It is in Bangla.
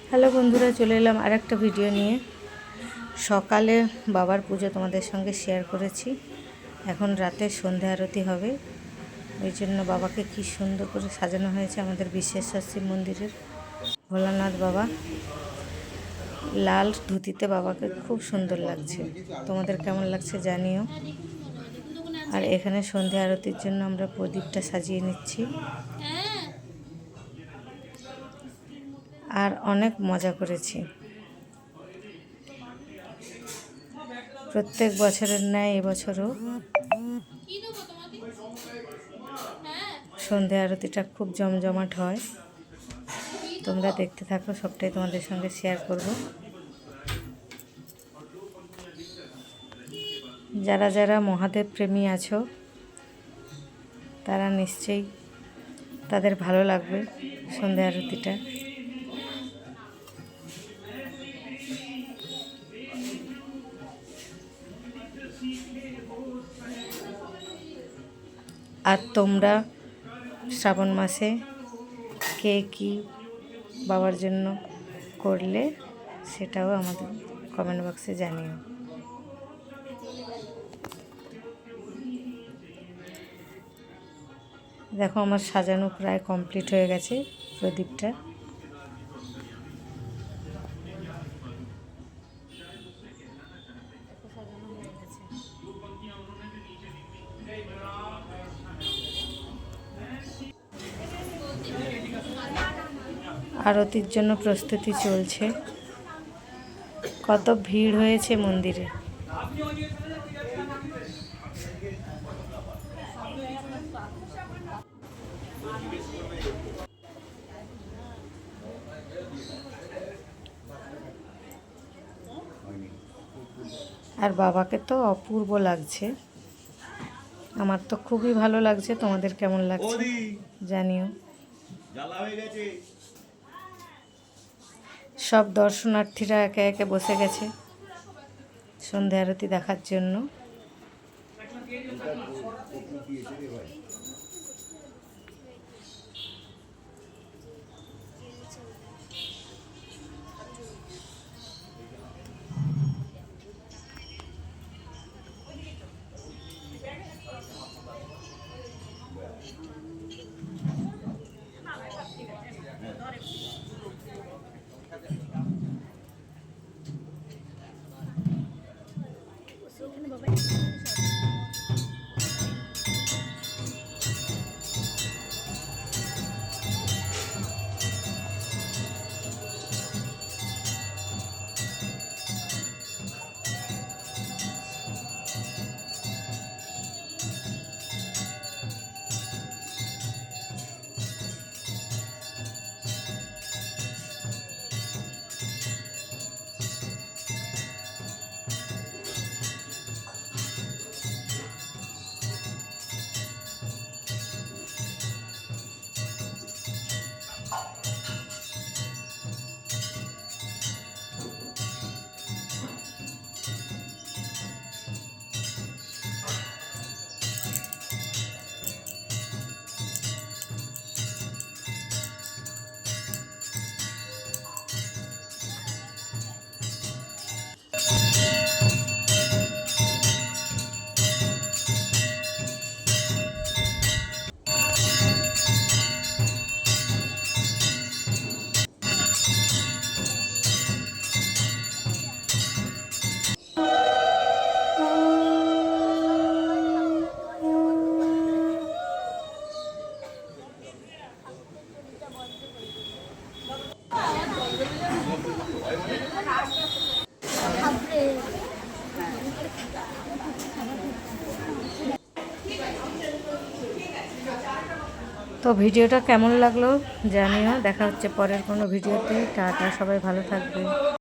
হ্যালো বন্ধুরা, চলে এলাম আর একটা ভিডিও নিয়ে। সকালে বাবার পুজো তোমাদের সঙ্গে শেয়ার করেছি। এখন রাতে সন্ধ্যা আরতি হবে, ওই জন্য বাবাকে কি সুন্দর করে সাজানো হয়েছে আমাদের বিশ্বেশ্বর শিব মন্দিরের ভোলানাথ বাবা। লাল ধুতিতে বাবাকে খুব সুন্দর লাগছে। তোমাদের কেমন লাগছে জানিও। আর এখানে সন্ধ্যা আরতির জন্য আমরা প্রদীপটা সাজিয়ে নিচ্ছি আর অনেক মজা করেছি। প্রত্যেক বছরের ন্যায় এবছরও সন্ধ্যা আরতিটা খুব জমজমাট হয়। তোমরা দেখতে থাকো, সবটাই তোমাদের সঙ্গে শেয়ার করব। যারা যারা মহাদেব প্রেমী আছো তারা নিশ্চয়ই তাদের ভালো লাগবে সন্ধ্যা আরতিটা। আর তোমরা শ্রাবণ মাসে কে কী বাবার জন্য করলে সেটাও আমাদের কমেন্ট বক্সে জানিও। দেখো, আমার সাজানো প্রায় কমপ্লিট হয়ে গেছে প্রদীপটা। আরতির জন্য প্রস্তুতি চলছে। কত ভিড় হয়েছে মন্দিরে। আর বাবাকে তো অপূর্ব লাগছে। আমার তো খুবই ভালো লাগছে। তোমাদের কেমন লাগছে জানিও। সব দর্শনার্থীরা একে একে বসে গেছে সন্ধ্যা আরতি দেখার জন্য। তো ভিডিওটা কেমন লাগলো জানিও। দেখা হচ্ছে পরের কোনো ভিডিওতে। টাটা, সবাই ভালো থাকবে।